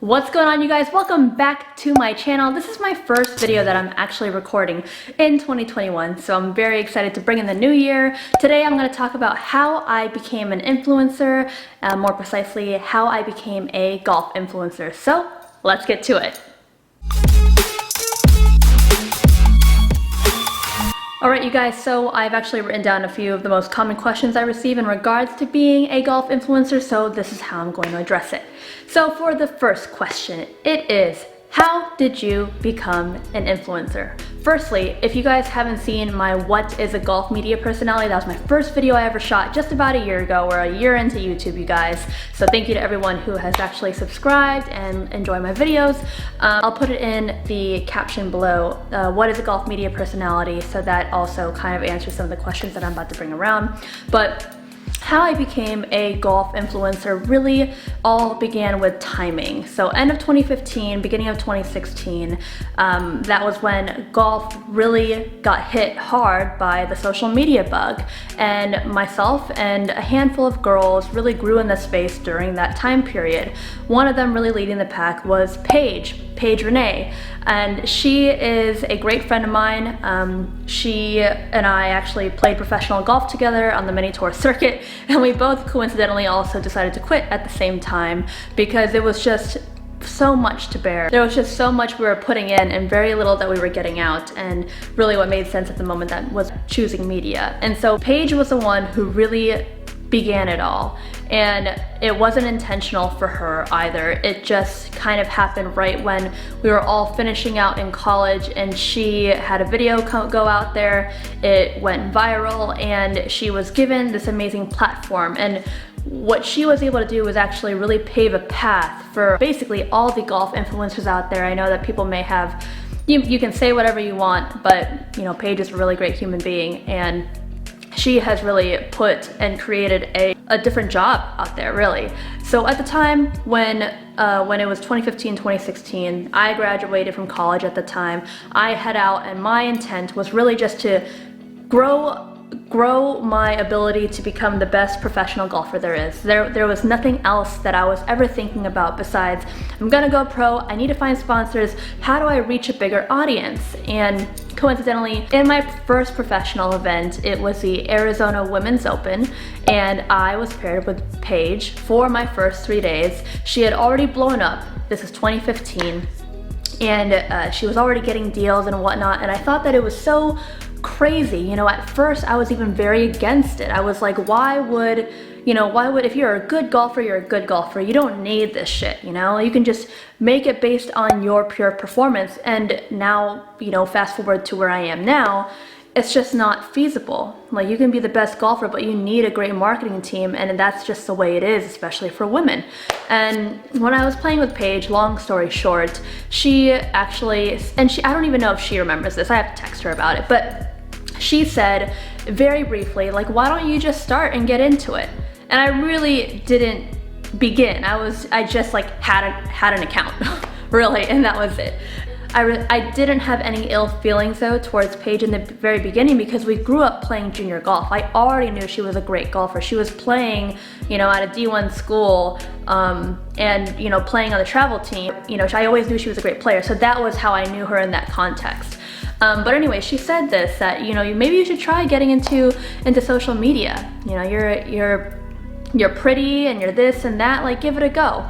What's going on, you guys? Welcome back to my channel. This is my first video that I'm actually recording in 2021, so I'm very excited to bring in the new year. Today I'm going to talk about how I became an influencer, more precisely how I became a golf influencer. So let's get to it. Alright, you guys, so I've actually written down a few of the most common questions I receive in regards to being a golf influencer, so this is how I'm going to address it. So for the first question, it is, how did you become an influencer? Firstly, if you guys haven't seen my What is a Golf Media Personality, that was my first video I ever shot just about a year ago. We're a year into YouTube, you guys. So thank you to everyone who has actually subscribed and enjoy my videos. I'll put it in the caption below, what is a golf media personality? So that also kind of answers some of the questions that I'm about to bring around. But how I became a golf influencer really all began with timing. So end of 2015, beginning of 2016, that was when golf really got hit hard by the social media bug. And myself and a handful of girls really grew in the space during that time period. One of them really leading the pack was Paige Renee. And she is a great friend of mine. She and I actually played professional golf together on the mini tour circuit, and we both coincidentally also decided to quit at the same time because it was just so much to bear. There was just so much we were putting in and very little that we were getting out, and really what made sense at the moment that was choosing media. And so Paige was the one who really began it all, and it wasn't intentional for her either. It just kind of happened right when we were all finishing out in college, and she had a video go out there. It went viral and she was given this amazing platform, and what she was able to do was actually really pave a path for basically all the golf influencers out there. I know that people may have, you can say whatever you want, but you know, Paige is a really great human being, and she has really put and created a different job out there, really. So at the time when it was 2015, 2016, I graduated from college at the time. I head out, and my intent was really just to grow my ability to become the best professional golfer there is. There was nothing else that I was ever thinking about besides, I'm gonna go pro, I need to find sponsors, how do I reach a bigger audience? And coincidentally, in my first professional event, it was the Arizona Women's Open, and I was paired with Paige for my first 3 days. She had already blown up, this is 2015, and she was already getting deals and whatnot, and I thought that it was so crazy. You know, at first I was even very against it. I was like, why would, if you're a good golfer, you're a good golfer. You don't need this shit, you know? You can just make it based on your pure performance. And now, fast forward to where I am now, it's just not feasible. Like, you can be the best golfer, but you need a great marketing team, and that's just the way it is, especially for women. And when I was playing with Paige, long story short, she actually, I don't even know if she remembers this, I have to text her about it, but she said very briefly, like, why don't you just start and get into it? And I really didn't begin. I just like had an account, really, and that was it. I didn't have any ill feelings though towards Paige in the very beginning because we grew up playing junior golf. I already knew she was a great golfer. She was playing, at a D1 school, and playing on the travel team. I always knew she was a great player, so that was how I knew her in that context. But anyway, she said this, that maybe you should try getting into social media. You're pretty and you're this and that, like, give it a go.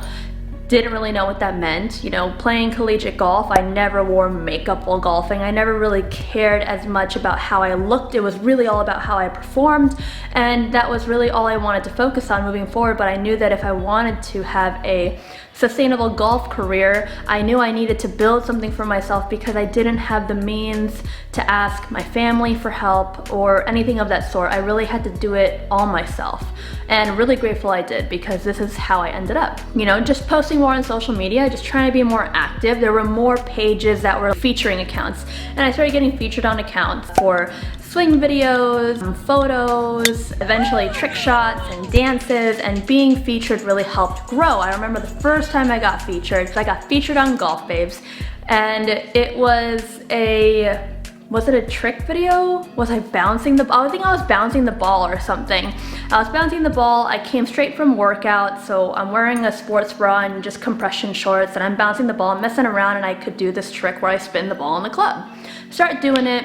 Didn't really know what that meant. Playing collegiate golf, I never wore makeup while golfing. I never really cared as much about how I looked. It was really all about how I performed, and that was really all I wanted to focus on moving forward. But I knew that if I wanted to have a sustainable golf career, I knew I needed to build something for myself because I didn't have the means to ask my family for help or anything of that sort. I really had to do it all myself, and really grateful I did, because this is how I ended up. Just posting more on social media, just trying to be more active. There were more pages that were featuring accounts, and I started getting featured on accounts for swing videos, photos, eventually trick shots and dances, and being featured really helped grow. I remember the first time I got featured, because I got featured on Golf Babes, and it was a was it a trick video? Was I bouncing the ball? I think I was bouncing the ball or something. I was bouncing the ball. I came straight from workout, so I'm wearing a sports bra and just compression shorts, and I'm bouncing the ball, messing around, and I could do this trick where I spin the ball in the club. Start doing it,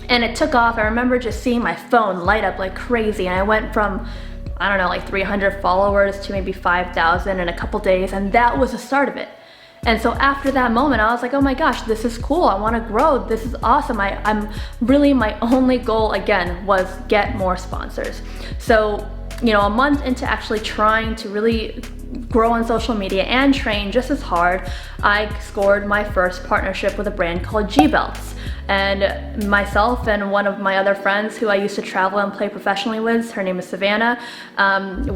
and it took off. I remember just seeing my phone light up like crazy, and I went from, I don't know, like 300 followers to maybe 5,000 in a couple days, and that was the start of it. And so after that moment, I was like, oh my gosh, this is cool. I want to grow. This is awesome. I'm really, my only goal again was get more sponsors. So, you know, a month into actually trying to really grow on social media and train just as hard, I scored my first partnership with a brand called G-Belts. And myself and one of my other friends who I used to travel and play professionally with, her name is Savannah,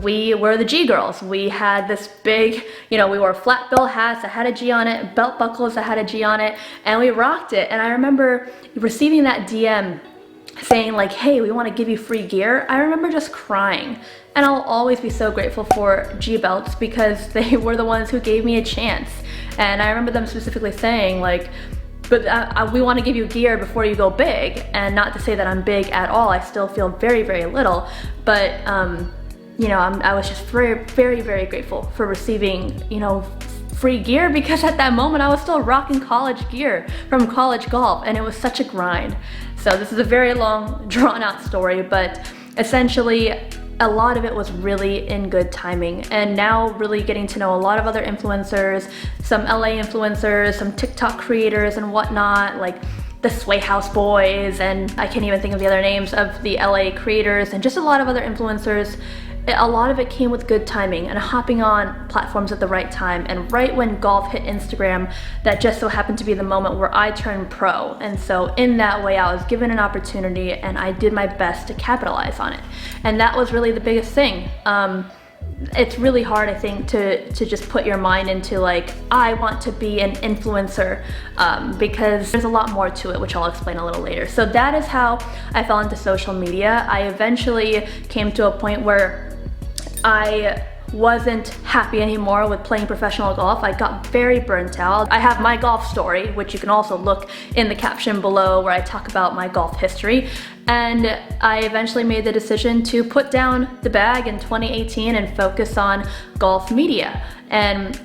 we were the G girls. We had this big, you know, we wore flat bill hats that had a G on it, belt buckles that had a G on it, and we rocked it. And I remember receiving that DM saying like, hey, we want to give you free gear. I remember just crying. And I'll always be so grateful for G-Belts because they were the ones who gave me a chance. And I remember them specifically saying like, but we want to give you gear before you go big. And not to say that I'm big at all, I still feel very, very little. But, you know, I was just very, very, very grateful for receiving, you know, free gear, because at that moment I was still rocking college gear from college golf, and it was such a grind. So this is a very long, drawn out story, but essentially a lot of it was really in good timing. And now really getting to know a lot of other influencers, some LA influencers, some TikTok creators and whatnot, like the Sway House Boys, and I can't even think of the other names of the LA creators, and just a lot of other influencers. A lot of it came with good timing and hopping on platforms at the right time, and right when golf hit Instagram, that just so happened to be the moment where I turned pro. And so in that way I was given an opportunity and I did my best to capitalize on it. And that was really the biggest thing. It's really hard, I think, to just put your mind into like, I want to be an influencer, because there's a lot more to it, which I'll explain a little later. So that is how I fell into social media. I eventually came to a point where I wasn't happy anymore with playing professional golf. I got very burnt out. I have my golf story, which you can also look in the caption below, where I talk about my golf history. And I eventually made the decision to put down the bag in 2018 and focus on golf media. And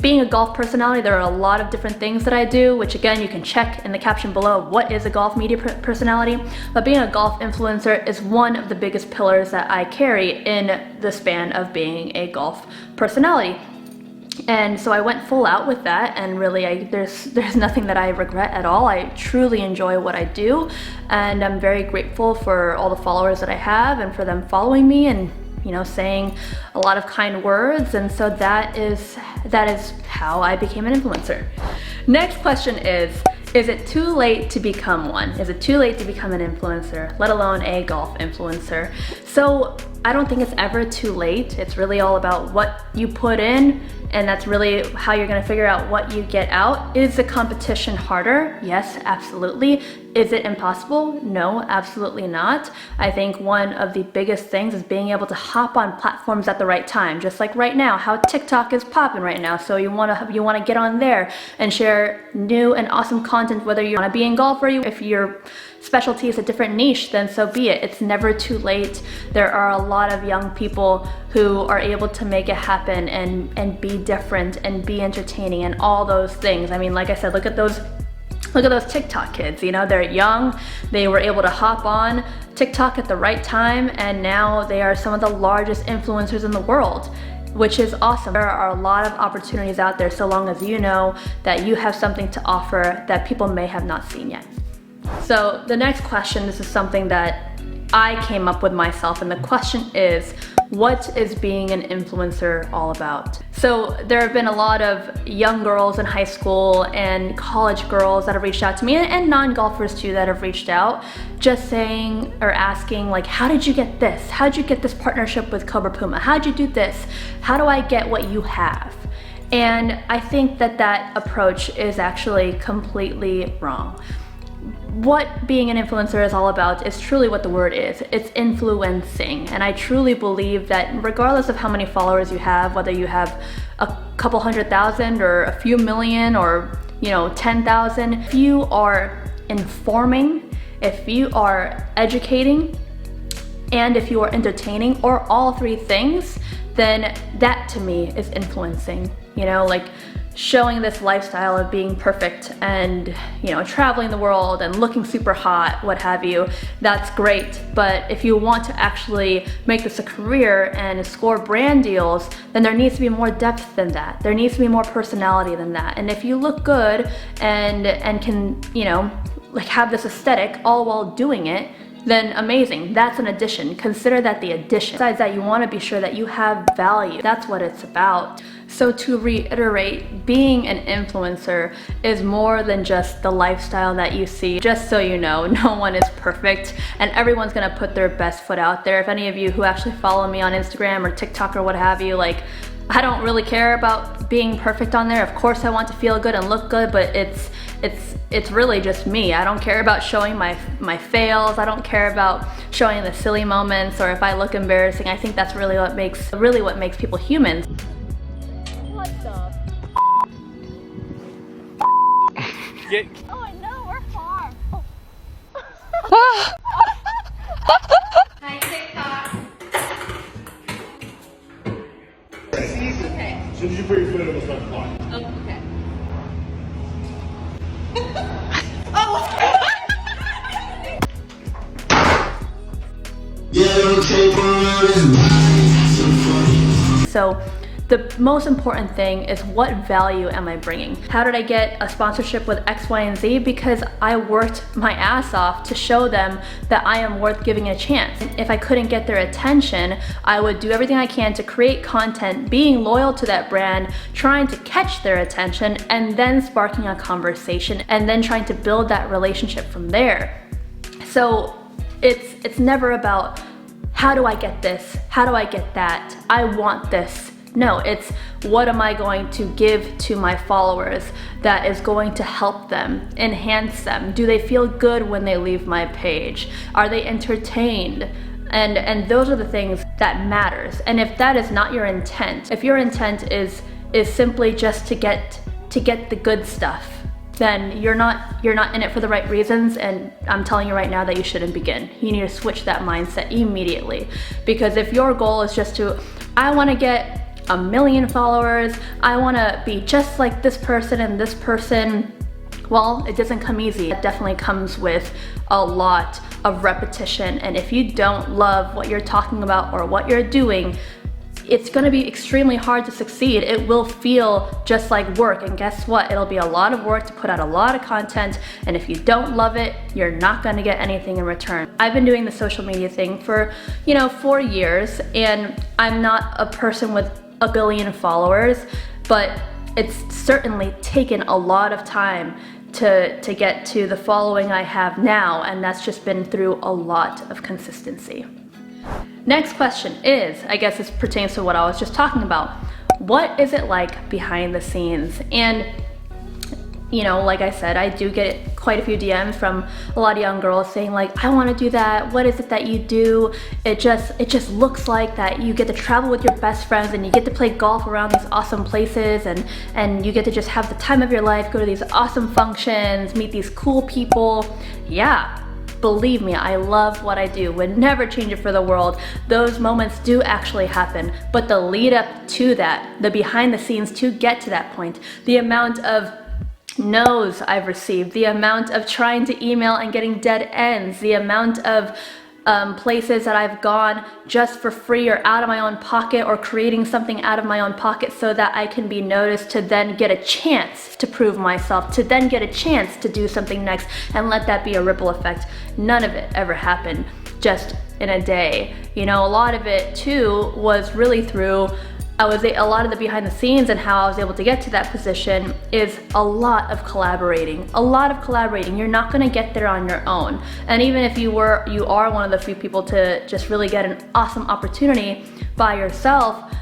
being a golf personality, there are a lot of different things that I do, which again, you can check in the caption below, what is a golf media personality? But being a golf influencer is one of the biggest pillars that I carry in the span of being a golf personality. And so I went full out with that, and really there's nothing that I regret at all. I truly enjoy what I do, and I'm very grateful for all the followers that I have and for them following me and, you know, saying a lot of kind words. And so that is how I became an influencer. Next question is it too late to become one? Is it too late to become an influencer, let alone a golf influencer? So I don't think it's ever too late. It's really all about what you put in, and that's really how you're gonna figure out what you get out. Is the competition harder? Yes, absolutely. Is it impossible? No, absolutely not. I think one of the biggest things is being able to hop on platforms at the right time, just like right now, how TikTok is popping right now. So you wanna get on there and share new and awesome content, whether you wanna be in golf or if your specialty is a different niche, then so be it. It's never too late. There are a lot of young people who are able to make it happen and be different and be entertaining and all those things. I mean, like I said, look at those TikTok kids, you know, they're young, they were able to hop on TikTok at the right time, and now they are some of the largest influencers in the world, which is awesome. There are a lot of opportunities out there so long as you know that you have something to offer that people may have not seen yet. So the next question, this is something that I came up with myself, and the question is, what is being an influencer all about? So there have been a lot of young girls in high school and college girls that have reached out to me, and non-golfers too that have reached out, just saying or asking like, how did you get this? How'd you get this partnership with Cobra Puma? How'd you do this? How do I get what you have? And I think that approach is actually completely wrong. What being an influencer is all about is truly what the word is. It's influencing. And I truly believe that regardless of how many followers you have, whether you have a couple 100,000 or a few million or, you know, 10,000, if you are informing, if you are educating, and if you are entertaining, or all three things, then that to me is influencing. You know, like showing this lifestyle of being perfect and, you know, traveling the world and looking super hot, what have you, that's great. But if you want to actually make this a career and score brand deals, then there needs to be more depth than that. There needs to be more personality than that. And if you look good and can, you know, like have this aesthetic all while doing it, then amazing, that's an addition. Consider that the addition. Besides that, you want to be sure that you have value. That's what it's about. So to reiterate, being an influencer is more than just the lifestyle that you see. Just so you know, no one is perfect and everyone's gonna put their best foot out there. If any of you who actually follow me on Instagram or TikTok or what have you, like, I don't really care about being perfect on there. Of course I want to feel good and look good, but it's really just me. I don't care about showing my fails. I don't care about showing the silly moments or if I look embarrassing. I think that's really what makes people human. What the? Oh, I know, we're far. Hi, TikTok. Okay. As soon as you put your foot in, it'll start flying. Oh, okay. So the most important thing is, what value am I bringing? How did I get a sponsorship with X, Y, and Z? Because I worked my ass off to show them that I am worth giving a chance. If I couldn't get their attention, I would do everything I can to create content, being loyal to that brand, trying to catch their attention, and then sparking a conversation, and then trying to build that relationship from there. So it's never about, how do I get this? How do I get that? I want this. No, it's, what am I going to give to my followers that is going to help them, enhance them? Do they feel good when they leave my page? Are they entertained? And those are the things that matters. And if that is not your intent, if your intent is simply just to get the good stuff, then you're not in it for the right reasons, and I'm telling you right now that you shouldn't begin. You need to switch that mindset immediately. Because if your goal is just to, I want to get 1 million followers, I want to be just like this person and this person, well, it doesn't come easy. It definitely comes with a lot of repetition, and if you don't love what you're talking about or what you're doing, it's gonna be extremely hard to succeed. It will feel just like work, and guess what? It'll be a lot of work to put out a lot of content, and if you don't love it, you're not gonna get anything in return. I've been doing the social media thing for, 4 years, and I'm not a person with 1 billion followers, but it's certainly taken a lot of time to get to the following I have now, and that's just been through a lot of consistency. Next question is, I guess this pertains to what I was just talking about. What is it like behind the scenes? And like I said, I do get quite a few DMs from a lot of young girls saying like, I want to do that. What is it that you do? It just looks like that you get to travel with your best friends and you get to play golf around these awesome places, and you get to just have the time of your life, go to these awesome functions, meet these cool people. Yeah. Believe me, I love what I do. Would never change it for the world. Those moments do actually happen, but the lead up to that, the behind the scenes to get to that point, the amount of no's I've received, the amount of trying to email and getting dead ends, the amount of places that I've gone just for free or out of my own pocket, or creating something out of my own pocket so that I can be noticed, to then get a chance to prove myself, to then get a chance to do something next, and let that be a ripple effect. None of it ever happened just in a day. A lot of it too was really through, a lot of the behind the scenes, and how I was able to get to that position is a lot of collaborating. You're not gonna get there on your own. And even if you are one of the few people to just really get an awesome opportunity by yourself,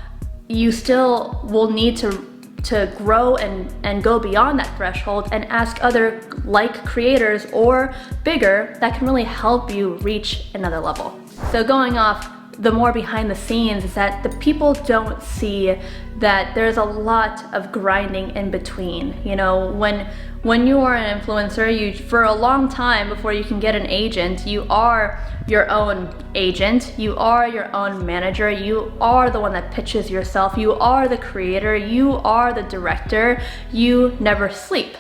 you still will need to grow and go beyond that threshold and ask other like creators or bigger that can really help you reach another level. So going off, the more behind the scenes is that the people don't see that there's a lot of grinding in between. You know, when you are an influencer, for a long time before you can get an agent, you are your own agent, you are your own manager, you are the one that pitches yourself, you are the creator, you are the director, you never sleep.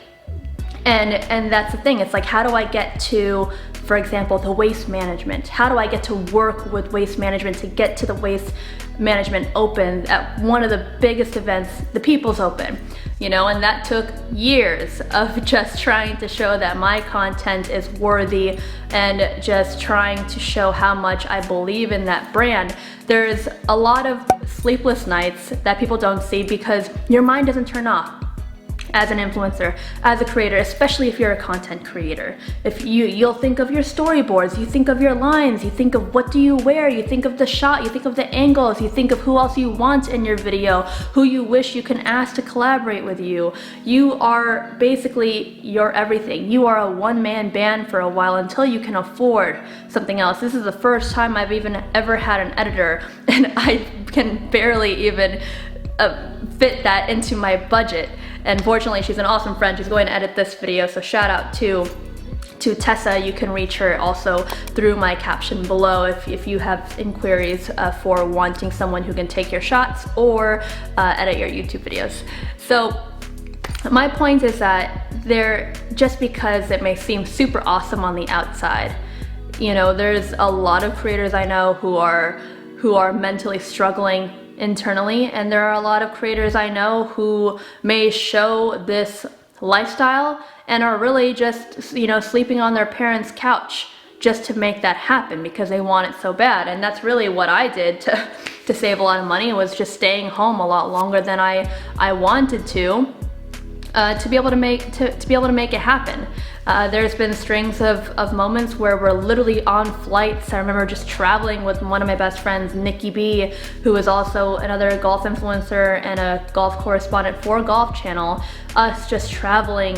And that's the thing, it's like, how do I get to, for example, the waste management? How do I get to work with waste management to get to the waste management open at one of the biggest events, the People's Open? You know, and that took years of just trying to show that my content is worthy and just trying to show how much I believe in that brand. There's a lot of sleepless nights that people don't see because your mind doesn't turn off. As an influencer, as a creator, especially if you're a content creator. If you'll think of your storyboards, you think of your lines, you think of what do you wear, you think of the shot, you think of the angles, you think of who else you want in your video, who you wish you can ask to collaborate with you. You are basically your everything. You are a one-man band for a while until you can afford something else. This is the first time I've even ever had an editor, and I can barely even fit that into my budget. And fortunately, she's an awesome friend. She's going to edit this video, so shout out to Tessa. You can reach her also through my caption below if you have inquiries for wanting someone who can take your shots or edit your YouTube videos. So my point is that just because it may seem super awesome on the outside, you know, there's a lot of creators I know who are mentally struggling internally, and there are a lot of creators I know who may show this lifestyle and are really just, you know, sleeping on their parents' couch just to make that happen because they want it so bad. And that's really what I did to save a lot of money, was just staying home a lot longer than I wanted to be able to make it happen. There's been strings of moments where we're literally on flights. I remember just traveling with one of my best friends, Nikki B, who is also another golf influencer and a golf correspondent for Golf Channel. Us just traveling.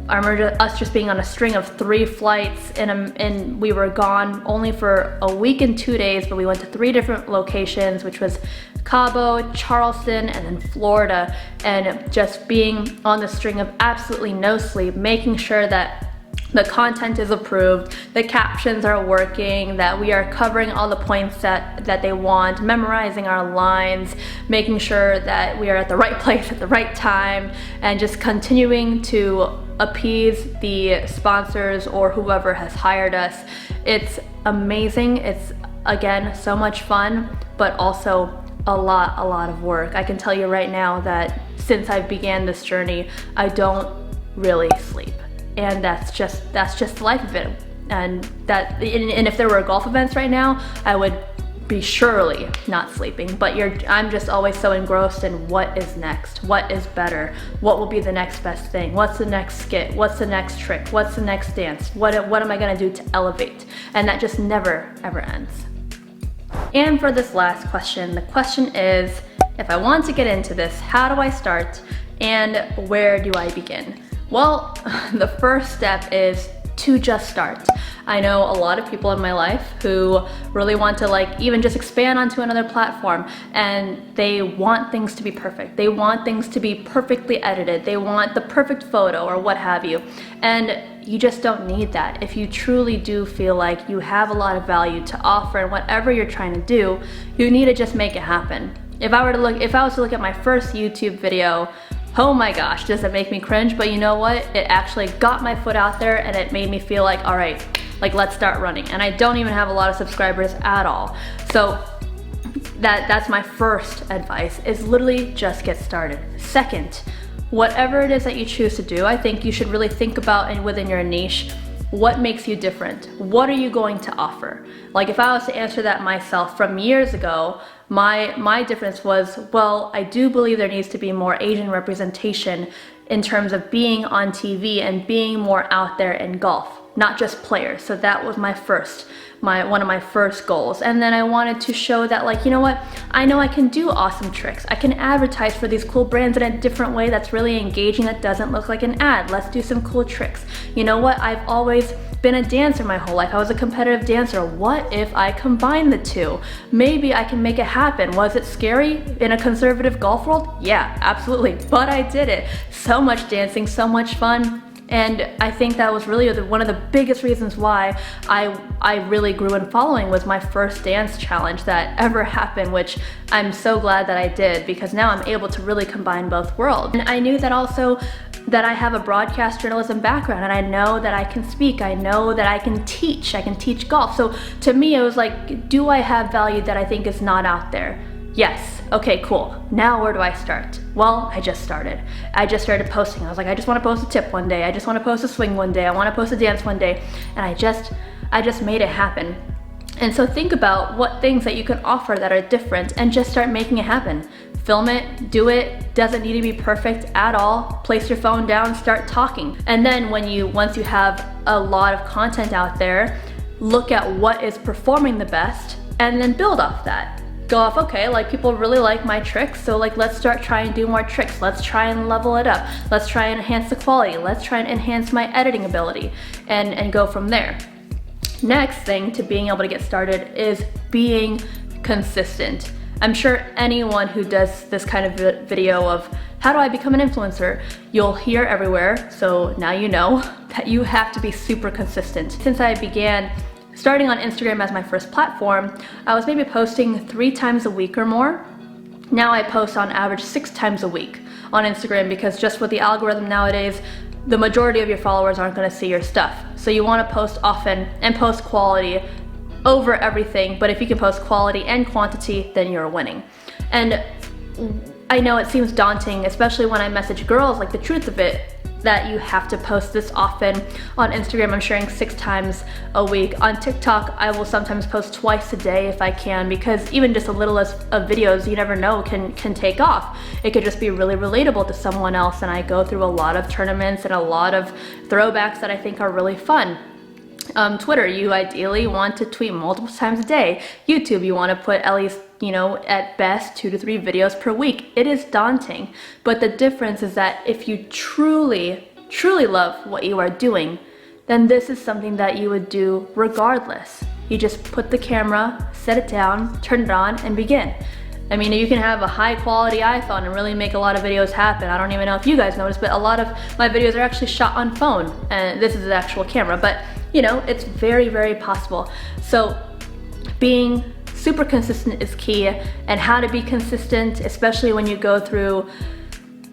I remember us just being on a string of 3 flights, and we were gone only for a week and 2 days, but we went to 3 different locations, which was Cabo, Charleston, and then Florida, and just being on the string of absolutely no sleep, making sure that the content is approved, the captions are working, that we are covering all the points that they want, memorizing our lines, making sure that we are at the right place at the right time, and just continuing to appease the sponsors or whoever has hired us. It's amazing. It's, again, so much fun, but also a lot of work. I can tell you right now that since I began this journey, I don't really sleep. And that's just the life of it. And if there were golf events right now, I would be surely not sleeping. But I'm just always so engrossed in what is next, what is better, what will be the next best thing, what's the next skit, what's the next trick, what's the next dance, what am I gonna do to elevate? And that just never ever ends. And for this last question, the question is, if I want to get into this, how do I start and where do I begin? Well, the first step is to just start. I know a lot of people in my life who really want to even just expand onto another platform, and they want things to be perfect. They want things to be perfectly edited. They want the perfect photo or what have you. And you just don't need that. If you truly do feel like you have a lot of value to offer in whatever you're trying to do, you need to just make it happen. If I was to look at my first YouTube video, oh my gosh, does it make me cringe? But you know what? It actually got my foot out there and it made me feel like, all right, let's start running. And I don't even have a lot of subscribers at all. So that's my first advice, is literally just get started. Second, whatever it is that you choose to do, I think you should really think about, and within your niche, what makes you different? What are you going to offer? Like, if I was to answer that myself from years ago, my difference was, well, I do believe there needs to be more Asian representation in terms of being on TV and being more out there in golf, not just players. So that was one of my first goals. And then I wanted to show that, you know what, I know I can do awesome tricks. I can advertise for these cool brands in a different way that's really engaging, that doesn't look like an ad. Let's do some cool tricks. You know what, I've always been a dancer my whole life. I was a competitive dancer. What if I combine the two? Maybe I can make it happen. Was it scary in a conservative golf world? Yeah, absolutely, but I did it. So much dancing, so much fun. And I think that was really one of the biggest reasons why I really grew in following was my first dance challenge that ever happened, which I'm so glad that I did, because now I'm able to really combine both worlds. And I knew that also that I have a broadcast journalism background, and I know that I can speak, I know that I can teach golf. So to me, it was like, do I have value that I think is not out there? Yes. Okay, cool. Now where do I start? Well, I just started. I just started posting. I was like, I just want to post a tip one day. I just want to post a swing one day. I want to post a dance one day. And I just made it happen. And so think about what things that you can offer that are different and just start making it happen. Film it, do it, doesn't need to be perfect at all. Place your phone down, start talking. And then once you have a lot of content out there, look at what is performing the best and then build off that. Go off, okay, like people really like my tricks, so like let's start trying to do more tricks. Let's try and level it up. Let's try and enhance the quality. Let's try and enhance my editing ability and go from there. Next thing to being able to get started is being consistent. I'm sure anyone who does this kind of video of how do I become an influencer, you'll hear everywhere, so now you know that you have to be super consistent. Since I began starting on Instagram as my first platform, I was maybe posting 3 times a week or more. Now I post on average 6 times a week on Instagram, because just with the algorithm nowadays, the majority of your followers aren't gonna see your stuff. So you wanna post often and post quality over everything, but if you can post quality and quantity, then you're winning. And I know it seems daunting, especially when I message girls, like the truth of it, that you have to post this often. On Instagram, I'm sharing 6 times a week. On TikTok, I will sometimes post twice a day if I can, because even just a little of videos, you never know, can take off. It could just be really relatable to someone else, and I go through a lot of tournaments and a lot of throwbacks that I think are really fun. Twitter, you ideally want to tweet multiple times a day. YouTube, you want to put at least, at best 2 to 3 videos per week. It is daunting, but the difference is that if you truly, truly love what you are doing, then this is something that you would do regardless. You just put the camera, set it down, turn it on, and begin. I mean, you can have a high quality iPhone and really make a lot of videos happen. I don't even know if you guys noticed, but a lot of my videos are actually shot on phone, and this is the actual camera, but it's very, very possible. So being super consistent is key, and how to be consistent, especially when you go through,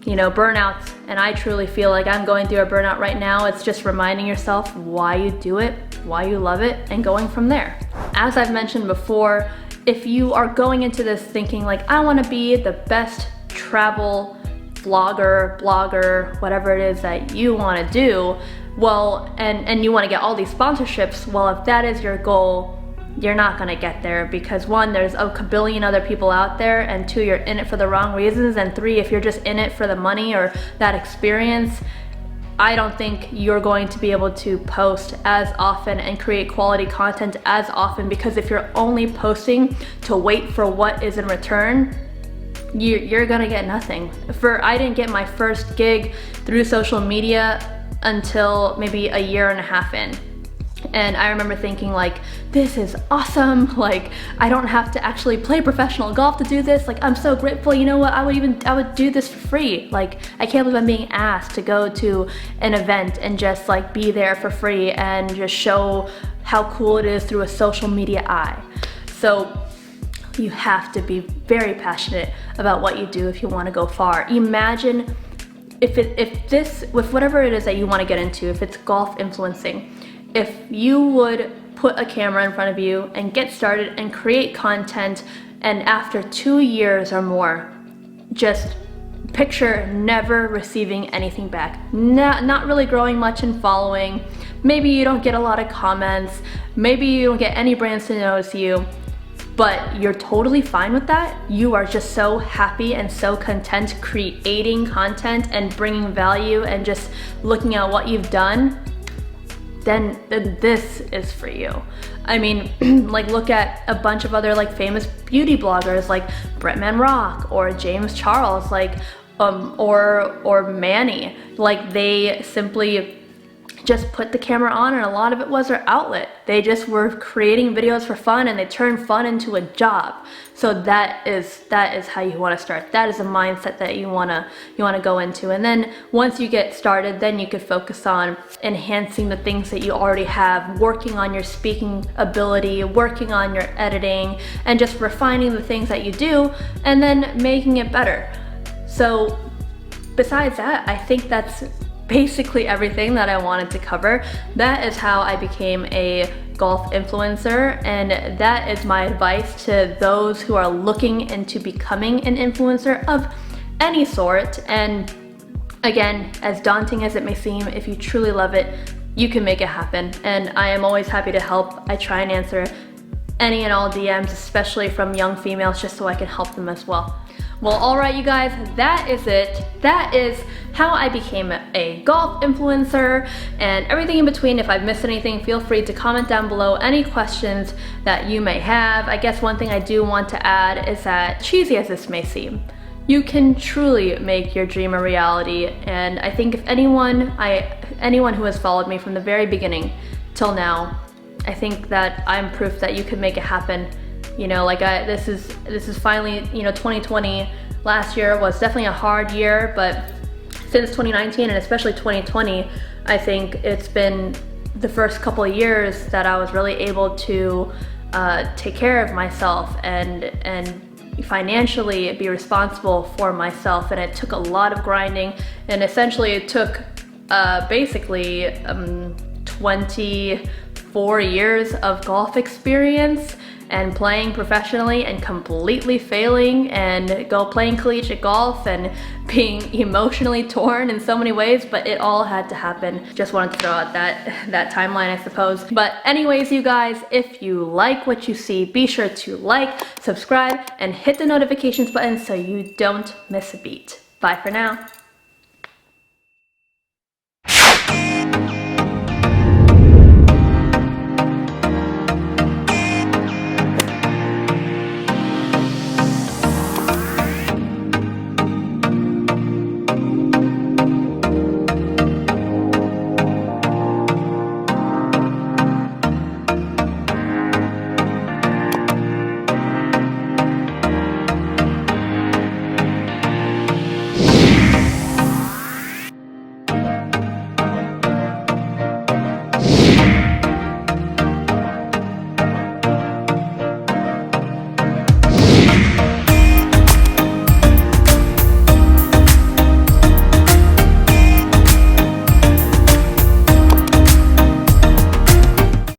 burnouts. And I truly feel like I'm going through a burnout right now. It's just reminding yourself why you do it, why you love it, and going from there. As I've mentioned before, if you are going into this thinking like, I want to be the best travel vlogger, blogger, whatever it is that you want to do, well, and you want to get all these sponsorships, well, if that is your goal, you're not going to get there, because 1, there's a kabillion other people out there, and 2, you're in it for the wrong reasons, and 3, if you're just in it for the money or that experience, I don't think you're going to be able to post as often and create quality content as often, because if you're only posting to wait for what is in return, you're gonna get nothing. I didn't get my first gig through social media until maybe a year and a half in. And I remember thinking like, this is awesome. Like, I don't have to actually play professional golf to do this. Like, I'm so grateful. You know what? I would do this for free. Like, I can't believe I'm being asked to go to an event and just like be there for free and just show how cool it is through a social media eye. So you have to be very passionate about what you do if you want to go far. Imagine if whatever it is that you want to get into, if it's golf influencing, if you would put a camera in front of you and get started and create content, and after 2 years or more, just picture never receiving anything back, not really growing much in following, maybe you don't get a lot of comments, maybe you don't get any brands to notice you, but you're totally fine with that. You are just so happy and so content creating content and bringing value and just looking at what you've done, then this is for you. I mean, like, look at a bunch of other like famous beauty bloggers like Bretman Rock or James Charles, like or Manny. Like, they simply just put the camera on, and a lot of it was their outlet. They just were creating videos for fun, and they turned fun into a job. So that is how you want to start. That is a mindset that you want to go into. And then once you get started, then you could focus on enhancing the things that you already have, working on your speaking ability, working on your editing, and just refining the things that you do, and then making it better. So besides that, I think that's basically everything that I wanted to cover. That is how I became a golf influencer, and that is my advice to those who are looking into becoming an influencer of any sort. And again, as daunting as it may seem, if you truly love it, you can make it happen. And I am always happy to help. I try and answer any and all DMs, especially from young females, just so I can help them as well. Well, alright you guys, that is it. That is how I became a golf influencer and everything in between. If I've missed anything, feel free to comment down below any questions that you may have. I guess one thing I do want to add is that, cheesy as this may seem, you can truly make your dream a reality. And I think if anyone who has followed me from the very beginning till now, I think that I'm proof that you can make it happen. You know, like this is finally, you know, 2020. Last year was definitely a hard year, but since 2019 and especially 2020, I think it's been the first couple of years that I was really able to take care of myself and financially be responsible for myself. And it took a lot of grinding, and essentially it took basically 24 years of golf experience and playing professionally and completely failing and playing collegiate golf and being emotionally torn in so many ways, but it all had to happen. Just wanted to throw out that timeline, I suppose. But anyways, you guys, if you like what you see, be sure to like, subscribe, and hit the notifications button so you don't miss a beat. Bye for now.